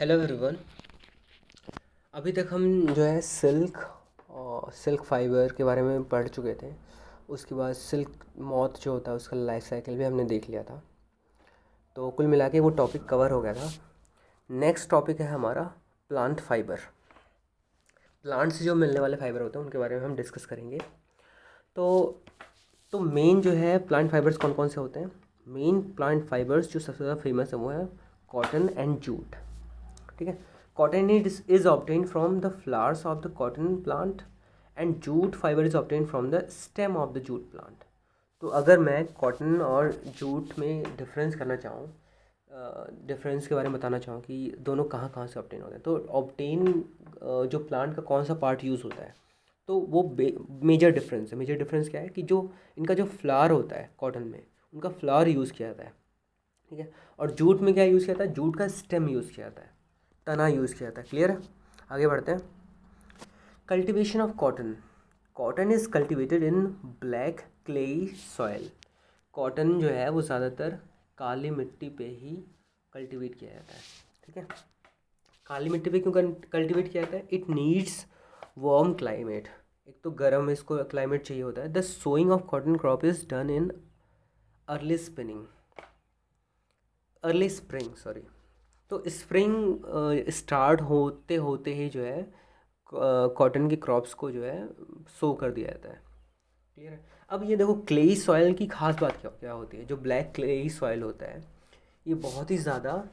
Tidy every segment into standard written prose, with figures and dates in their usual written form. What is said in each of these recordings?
Hello everyone. अभी तक हम जो है सिल्क और सिल्क फाइबर के बारे में पढ़ चुके थे। उसके बाद सिल्क मॉथ जो होता है उसका लाइफ साइकिल भी हमने देख लिया था। तो कुल मिला के वो टॉपिक कवर हो गया था। नेक्स्ट टॉपिक है हमारा प्लांट फाइबर। प्लांट से जो मिलने वाले फाइबर होते हैं उनके बारे में हम डिस्कस करेंगे। तो मेन जो है प्लांट फाइबर्स कौन कौन से होते हैं। मेन प्लांट फाइबर्स जो सबसे ज़्यादा फेमस है वो है कॉटन एंड जूट। ठीक है। Cotton is obtain from the flowers of the cotton plant and jute fibre is obtain from the stem of the jute plant. तो अगर मैं कॉटन और जूट में डिफरेंस करना चाहूँ, डिफरेंस के बारे में बताना चाहूँ कि दोनों कहाँ कहाँ से ऑब्टेन होते हैं, तो ऑब्टेन जो प्लांट का कौन सा पार्ट यूज़ होता है, तो वो मेजर डिफरेंस है। मेजर डिफरेंस क्या है कि जो इनका जो फ्लावर होता है कॉटन में, उनका फ्लावर यूज़ किया जाता है। ठीक है। और जूट में क्या यूज़ किया जाता है, जूट का स्टेम यूज़ किया जाता है, तना यूज़ किया जाता है। क्लियर है। आगे बढ़ते हैं। Cultivation of cotton. Cotton is cultivated in black clayey soil. Cotton जो है वो ज़्यादातर काली मिट्टी पे ही कल्टीवेट किया जाता है। ठीक है। काली मिट्टी पे क्यों कल्टीवेट किया जाता है? It needs warm climate. एक तो गर्म इसको क्लाइमेट चाहिए होता है। The sowing of cotton crop is done in early spinning early spring sorry. तो स्प्रिंग स्टार्ट होते होते ही जो है कॉटन की क्रॉप्स को जो है सो कर दिया जाता है। क्लियर है। अब ये देखो, क्लेई सॉइल की खास बात क्या क्या होती है। जो ब्लैक क्लेई सॉइल होता है ये बहुत ही ज़्यादा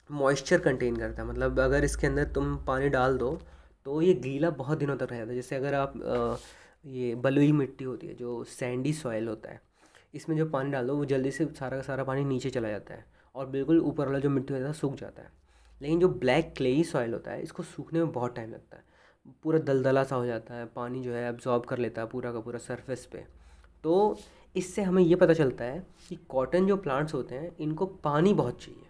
मॉइस्चर कंटेन करता है। मतलब अगर इसके अंदर तुम पानी डाल दो तो ये गीला बहुत दिनों तक रहता है। जैसे अगर आप ये बलुई मिट्टी होती है, जो सैंडी सॉइल होता है, इसमें जो पानी डाल दो वो जल्दी से सारा का सारा पानी नीचे चला जाता है और बिल्कुल ऊपर वाला जो मिट्टी होता है सूख जाता है। लेकिन जो ब्लैक क्लेई सॉइल होता है इसको सूखने में बहुत टाइम लगता है। पूरा दलदला सा हो जाता है, पानी जो है एब्जॉर्ब कर लेता है पूरा का पूरा सरफेस पे। तो इससे हमें ये पता चलता है कि कॉटन जो प्लांट्स होते हैं इनको पानी बहुत चाहिए,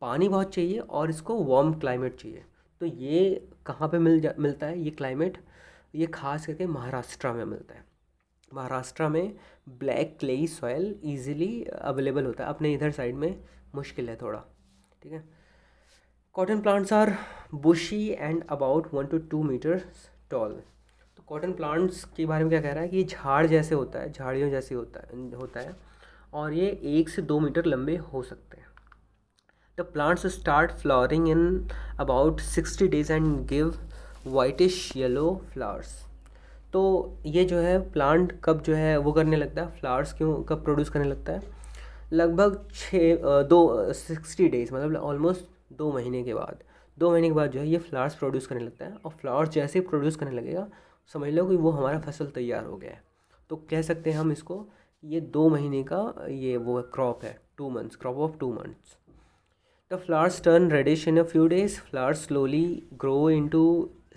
पानी बहुत चाहिए और इसको वार्म क्लाइमेट चाहिए। तो ये कहाँ पे मिलता है ये क्लाइमेट? ये खास करके महाराष्ट्र में मिलता है। महाराष्ट्र में black clayey soil easily available होता है, अपने इधर साइड में मुश्किल है थोड़ा। ठीक है। Cotton plants are bushy and about 1 to 2 meters tall. तो कॉटन प्लांट्स के बारे में क्या कह रहा है कि ये झाड़ जैसे होता है, झाड़ियों जैसे होता है और ये 1 से 2 मीटर लंबे हो सकते हैं। The plants start flowering in about 60 days and give whitish yellow flowers। तो ये जो है प्लांट कब जो है वो करने लगता है, फ्लावर्स क्यों कब प्रोड्यूस करने लगता है? लगभग 60 डेज, मतलब ऑलमोस्ट 2 महीने के बाद। 2 महीने के बाद जो है ये फ्लावर्स प्रोड्यूस करने लगता है। और फ्लावर्स जैसे ही प्रोड्यूस करने लगेगा समझ लो कि वो हमारा फसल तैयार हो गया है। तो कह सकते हैं हम इसको, ये 2 महीने का ये वो क्रॉप है, 2 months, crop of 2 months। The flowers turn reddish in a few days. Flowers slowly grow into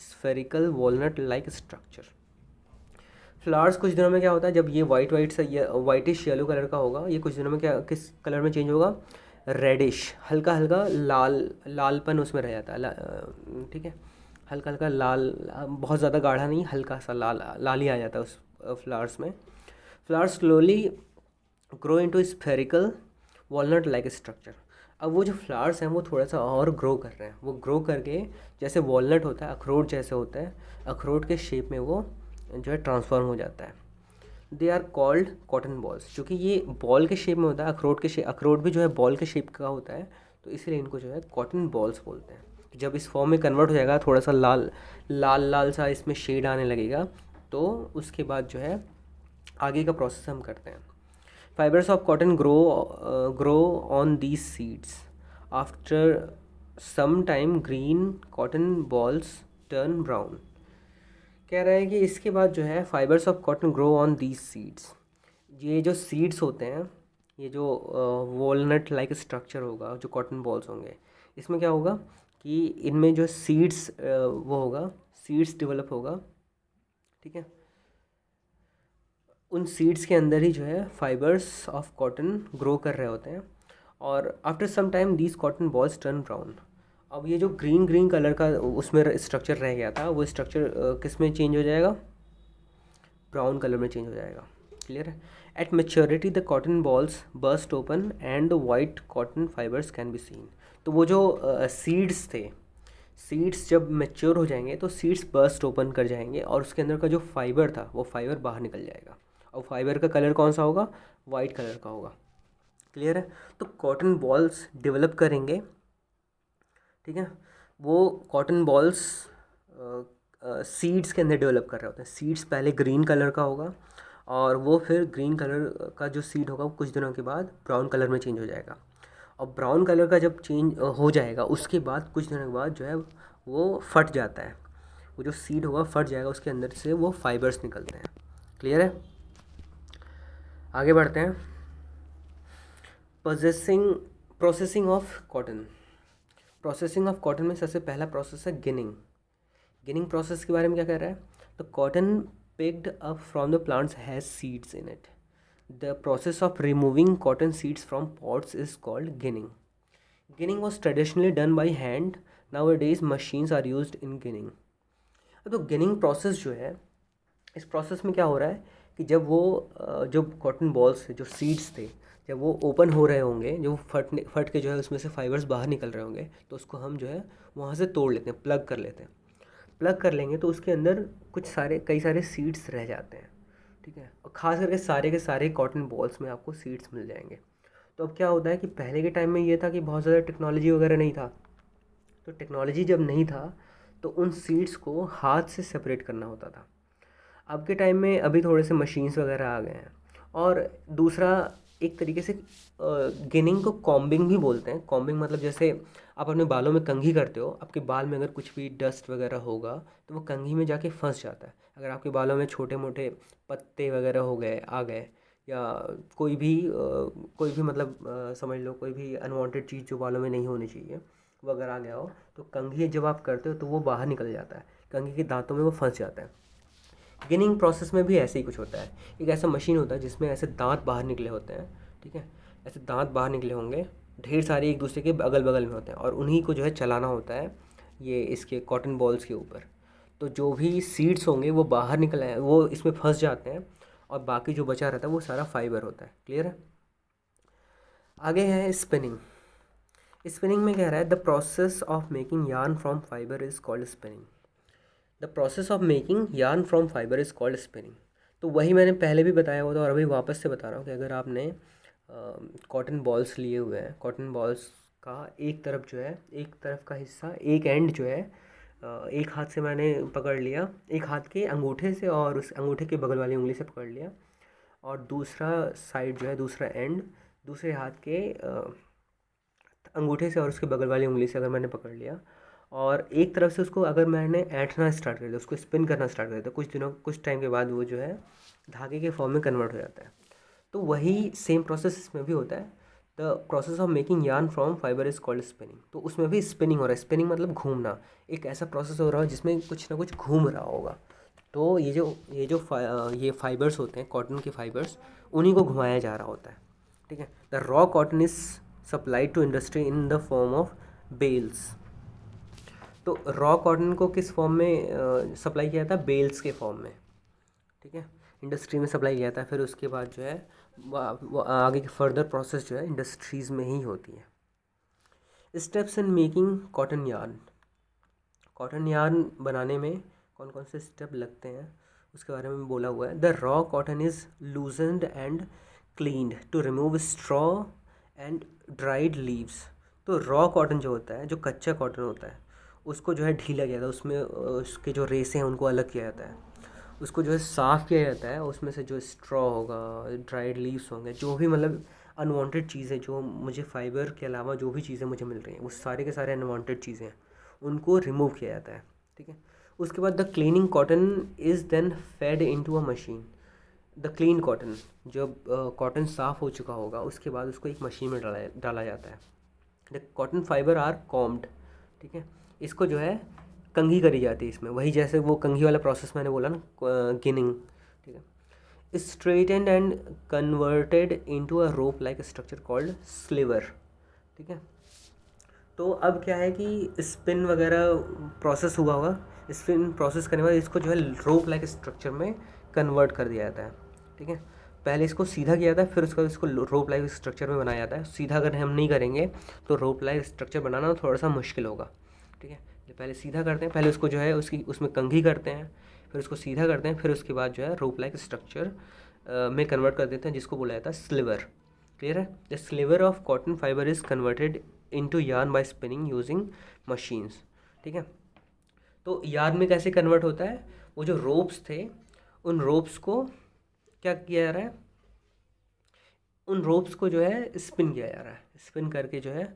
spherical walnut-like structure। Flowers कुछ दिनों में क्या होता है, जब ये वाइट वाइट सा ये वाइटिश येलो कलर का होगा, ये कुछ दिनों में क्या किस कलर में चेंज होगा? रेडिश, हल्का हल्का लालपन उसमें रह जाता है। ठीक है। हल्का हल्का लाल, बहुत ज़्यादा गाढ़ा नहीं, हल्का सा लाल ही आ जाता है उस फ्लावर्स में। Flowers slowly grow into spherical walnut like structure. अब वो जो फ्लावर्स हैं वो थोड़ा सा और ग्रो कर रहे हैं। वो ग्रो करके जैसे वॉलनट होता है, अखरोट जैसे होता है, अखरोट के शेप में वो जो है ट्रांसफॉर्म हो जाता है। They are called cotton bolls. क्योंकि ये बॉल के शेप में होता है, अखरोट भी जो है बॉल के शेप का होता है, तो इसीलिए इनको जो है कॉटन बॉल्स बोलते हैं। जब इस फॉर्म में कन्वर्ट हो जाएगा, थोड़ा सा लाल लाल लाल सा इसमें शेड आने लगेगा, तो उसके बाद जो है आगे का प्रोसेस हम करते हैं। Fibers of cotton grow on these seeds. After some time, green cotton balls turn brown। कह रहा है कि इसके बाद जो है fibres of cotton grow on these seeds. ये जो सीड्स होते हैं, ये जो वॉलनट लाइक स्ट्रक्चर होगा, जो कॉटन बॉल्स होंगे, इसमें क्या होगा कि इनमें जो सीड्स वो होगा, सीड्स डेवलप होगा। ठीक है। उन सीड्स के अंदर ही जो है फाइबर्स ऑफ कॉटन ग्रो कर रहे होते हैं। और after some time these cotton bolls turn brown. अब ये जो ग्रीन ग्रीन कलर का उसमें स्ट्रक्चर रह गया था, वो स्ट्रक्चर किस में चेंज हो जाएगा? ब्राउन कलर में चेंज हो जाएगा। क्लियर है। Eight maturity the cotton balls burst open and the white cotton fibres can be seen. तो वो जो सीड्स थे, सीड्स जब मैच्योर हो जाएंगे तो सीड्स बर्स्ट ओपन कर जाएंगे और उसके अंदर का जो फाइबर था वो फाइबर बाहर निकल जाएगा, और फाइबर का कलर कौन सा होगा, वाइट कलर का होगा। क्लियर है। तो कॉटन बॉल्स डेवलप करेंगे, ठीक है। वो कॉटन बॉल्स सीड्स के अंदर डेवलप कर रहे होते हैं। सीड्स पहले ग्रीन कलर का होगा और वो फिर ग्रीन कलर का जो सीड होगा वो कुछ दिनों के बाद ब्राउन कलर में चेंज हो जाएगा, और ब्राउन कलर का जब चेंज हो जाएगा उसके बाद कुछ दिनों के बाद जो है वो फट जाता है, वो जो सीड होगा फट जाएगा, उसके अंदर से वो फाइबर्स निकलते हैं। क्लियर है। आगे बढ़ते हैं। Processing of cotton. Processing of cotton में सबसे पहला प्रोसेस है गिनिंग। गिनिंग प्रोसेस के बारे में क्या कह रहा है, तो cotton picked up from the plants has seeds in it. The process of removing cotton seeds from pods is called ginning. Ginning was traditionally done by hand. Nowadays machines are used in ginning. तो ginning process जो है, इस process में क्या हो रहा है कि जब वो जो कॉटन बॉल्स थे, जो सीड्स थे, जब वो ओपन हो रहे होंगे, जो फट के जो है उसमें से फाइबर्स बाहर निकल रहे होंगे, तो उसको हम जो है वहाँ से तोड़ लेते हैं, प्लग कर लेते हैं। प्लग कर लेंगे तो उसके अंदर कई सारे सीड्स रह जाते हैं, ठीक है। और ख़ास करके सारे के सारे कॉटन बॉल्स में आपको सीड्स मिल जाएंगे। तो अब क्या होता है कि पहले के टाइम में ये था कि बहुत ज़्यादा टेक्नोलॉजी वगैरह नहीं था, तो टेक्नोलॉजी जब नहीं था तो उन सीड्स को हाथ से सेपरेट करना होता था। अब के टाइम में अभी थोड़े से मशीन्स वगैरह आ गए हैं। और दूसरा, एक तरीके से गिनिंग को कॉम्बिंग भी बोलते हैं। कॉम्बिंग मतलब जैसे आप अपने बालों में कंघी करते हो, आपके बाल में अगर कुछ भी डस्ट वगैरह होगा तो वो कंघी में जाके फंस जाता है। अगर आपके बालों में छोटे मोटे पत्ते वगैरह आ गए, या कोई भी मतलब समझ लो कोई भी अनवांटेड चीज़ जो बालों में नहीं होनी चाहिए वो अगर आ गया हो, तो कंघी जब आप करते हो तो वो बाहर निकल जाता है, कंघी के दांतों में वो फंस जाता है। गिनिंग प्रोसेस में भी ऐसे ही कुछ होता है। एक ऐसा मशीन होता है जिसमें ऐसे दांत बाहर निकले होते हैं, ठीक है। ऐसे दांत बाहर निकले होंगे, ढेर सारे एक दूसरे के अगल बगल में होते हैं, और उन्हीं को जो है चलाना होता है ये इसके कॉटन बॉल्स के ऊपर। तो जो भी सीड्स होंगे वो बाहर निकल आए, वो इसमें फंस जाते हैं, और बाकी जो बचा रहता है वो सारा फाइबर होता है। क्लियर है। आगे है स्पिनिंग। स्पिनिंग में कह रहा है the process of making yarn from fibre is called spinning. The process of making yarn from fibre is called spinning. तो वही मैंने पहले भी बताया हुआ था और अभी वापस से बता रहा हूँ कि अगर आपने कॉटन बॉल्स लिए हुए हैं, कॉटन बॉल्स का एक तरफ जो है, एक तरफ का हिस्सा, एक एंड जो है एक हाथ से मैंने पकड़ लिया, एक हाथ के अंगूठे से और उस अंगूठे के बगल वाली उंगली से पकड़ लिया, और दूसरा साइड जो है, दूसरा एंड दूसरे हाथ के अंगूठे से और उसके बगल वाली उंगली से अगर मैंने पकड़ लिया, और एक तरफ से उसको अगर मैंने ऐंठना स्टार्ट कर दिया, उसको स्पिन करना स्टार्ट कर दिया, कुछ टाइम के बाद वो जो है धागे के फॉर्म में कन्वर्ट हो जाता है। तो वही सेम प्रोसेस इसमें भी होता है। The process of making yarn from fibre is called spinning. तो उसमें भी स्पिनिंग हो रहा है। स्पिनिंग मतलब घूमना, एक ऐसा प्रोसेस हो रहा है जिसमें कुछ ना कुछ घूम रहा होगा। तो ये फाइबर्स होते हैं, कॉटन के फाइबर्स, उन्हीं को घुमाया जा रहा होता है, ठीक है। The raw cotton is supplied to industry in the form of bales. तो रॉ कॉटन को किस फॉर्म में सप्लाई किया जाता है, बेल्स के फॉर्म में, ठीक है। इंडस्ट्री में सप्लाई किया जाता है, फिर उसके बाद जो है वो आगे की फर्दर प्रोसेस जो है इंडस्ट्रीज़ में ही होती है। Steps in making cotton yarn. Cotton yarn बनाने में कौन कौन से स्टेप लगते हैं उसके बारे में बोला हुआ है। The raw cotton is loosened and cleaned to remove straw and dried leaves. तो रॉ कॉटन जो होता है, जो कच्चा कॉटन होता है, उसको जो है ढीला किया जाता है, उसमें उसके जो रेसे हैं उनको अलग किया जाता है, उसको जो है साफ़ किया जाता है, उसमें से जो स्ट्रॉ होगा, ड्राइड लीव्स होंगे, जो भी मतलब अनवांटेड चीज़ें जो मुझे फाइबर के अलावा जो भी चीज़ें मुझे मिल रही हैं वो सारे के सारे अनवांटेड चीज़ें हैं, उनको रिमूव किया जाता है, ठीक है। उसके बाद the cleaning cotton is then fed into a machine. The clean cotton, जब कॉटन साफ़ हो चुका होगा उसके बाद उसको एक मशीन में डाला जाता है। The cotton fibre are combed, ठीक है। इसको जो है कंघी करी जाती है इसमें, वही जैसे वो कंघी वाला प्रोसेस मैंने बोला ना, गिनिंग, ठीक है। Straightened and converted into a rope like structure called sliver, ठीक है। तो अब क्या है कि स्पिन वगैरह प्रोसेस हुआ होगा, स्पिन प्रोसेस करने के बाद इसको जो है रोप लाइक स्ट्रक्चर में कन्वर्ट कर दिया जाता है, ठीक है। पहले इसको सीधा किया जाता है, फिर उसके बाद इसको रोप लाइक स्ट्रक्चर में बनाया जाता है। सीधा अगर हम नहीं करेंगे तो रोप लाइक स्ट्रक्चर बनाना थोड़ा सा मुश्किल होगा, ठीक है। पहले सीधा करते हैं, पहले उसको जो है उसमें कंघी करते हैं, फिर उसको सीधा करते हैं, फिर उसके बाद जो है रोप लाइक स्ट्रक्चर में कन्वर्ट कर देते हैं, जिसको बोला जाता है स्लीवर। क्लियर है? The sliver of cotton fibre is converted into yarn by spinning using machines, ठीक है। तो यार्न में कैसे कन्वर्ट होता है, वो जो रोप्स थे उन रोप्स को क्या किया जा रहा है, उन रोप्स को जो है स्पिन किया जा रहा है, स्पिन करके जो है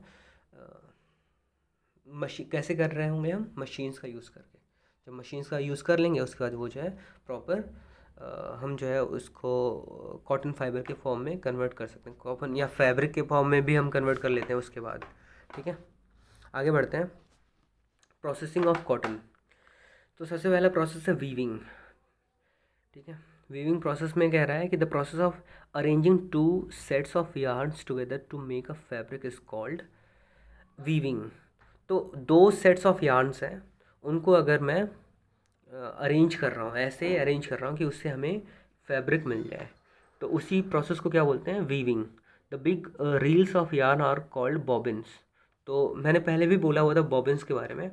मशीन कैसे कर रहे होंगे हम, मशीन्स का यूज़ करके। जब मशीन्स का यूज़ कर लेंगे उसके बाद वो जो है प्रॉपर हम जो है उसको कॉटन फाइबर के फॉर्म में कन्वर्ट कर सकते हैं, कॉटन या फैब्रिक के फॉर्म में भी हम कन्वर्ट कर लेते हैं उसके बाद, ठीक है। आगे बढ़ते हैं, प्रोसेसिंग ऑफ कॉटन। तो सबसे पहला प्रोसेस है वीविंग, ठीक है। वीविंग प्रोसेस में कह रहा है कि the process of arranging two sets of yarns together to make a fabric is called weaving. तो 2 सेट्स ऑफ यार्न्स हैं, उनको अगर मैं अरेंज कर रहा हूँ, ऐसे अरेंज कर रहा हूँ कि उससे हमें फैब्रिक मिल जाए, तो उसी प्रोसेस को क्या बोलते हैं, weaving. The big reels of yarn are called bobbins. तो मैंने पहले भी बोला हुआ था बॉबिन्स के बारे में।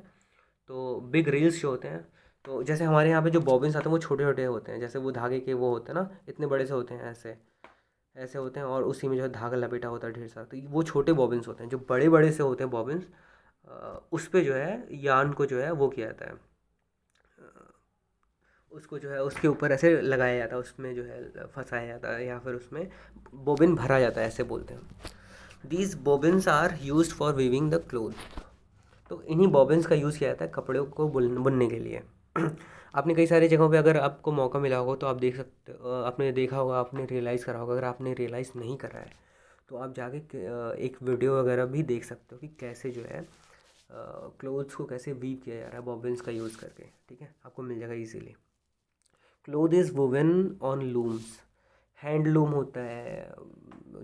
तो बिग रील्स जो होते हैं, तो जैसे हमारे यहाँ पे जो बॉबिन्स आते हैं वो छोटे छोटे होते हैं, जैसे वो धागे के वो होते हैं ना, इतने बड़े से होते हैं, ऐसे ऐसे होते हैं, और उसी में जो है धागा लपेटा होता है ढेर सारा, तो वो छोटे बॉबिन्स होते हैं। जो बड़े बड़े से होते हैं बॉबिन्स, उस पे जो है यार्न को जो है वो किया जाता है, उसको जो है उसके ऊपर ऐसे लगाया जाता है, उसमें जो है फंसाया जाता है, या फिर उसमें बॉबिन भरा जाता है, ऐसे बोलते हैं। These bobbins are used for weaving the cloth. तो इन्हीं बॉबिन्स का यूज़ किया जाता है कपड़ों को बुनने के लिए। आपने कई सारी जगहों पे अगर आपको मौका मिला होगा तो आप देख सकते आपने देखा होगा, आपने रियलाइज़ करा होगा। अगर आपने रियलाइज़ नहीं करा है तो आप जाके एक वीडियो वगैरह भी देख सकते हो कि कैसे जो है क्लोथ्स को कैसे वीव किया जा रहा है बॉबिन्स का यूज़ करके, ठीक है। आपको मिल जाएगा easily. Cloth is woven on looms. Hand loom होता है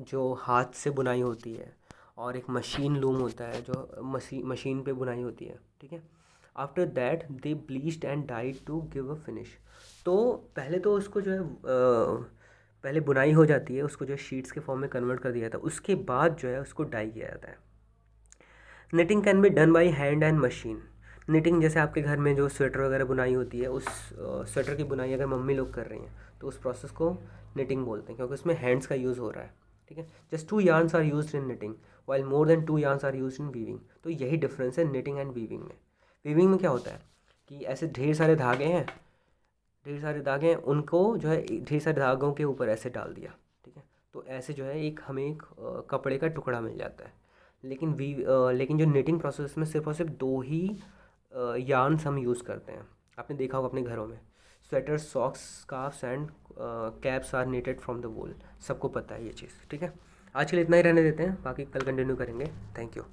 जो हाथ से बुनाई होती है, और एक मशीन लूम होता है जो मशीन पे बुनाई होती है, ठीक है। After that they bleached and dyed to give a finish. तो पहले तो उसको जो है पहले बुनाई हो जाती है, उसको जो है शीट्स के फॉर्म में कन्वर्ट कर दिया जाता है, उसके बाद जो है उसको डाई किया जाता है। Knitting can be done by hand and machine. Knitting जैसे आपके घर में जो स्वेटर वगैरह बुनाई होती है, उस स्वेटर की बुनाई अगर मम्मी लोग कर रही हैं तो उस प्रोसेस को निटिंग बोलते हैं, क्योंकि उसमें हैंड्स का यूज़ हो रहा है, ठीक है। Just 2 yarns are used in knitting while more than 2 yarns are used in weaving. तो यही डिफरेंस है निटिंग एंड वीविंग में। वीविंग में क्या होता है कि ऐसे ढेर सारे धागे हैं, उनको जो है ढेर सारे धागों के ऊपर ऐसे डाल दिया, ठीक है। तो ऐसे जो है हमें एक कपड़े का टुकड़ा मिल जाता है। लेकिन जो निटिंग प्रोसेस में सिर्फ और सिर्फ 2 ही यार्न्स हम यूज़ करते हैं। आपने देखा होगा अपने घरों में, sweater, socks, scarfs and caps are knitted from the wool. सबको पता है ये चीज़, ठीक है। आज के लिए इतना ही रहने देते हैं, बाकी कल कंटिन्यू करेंगे। Thank you.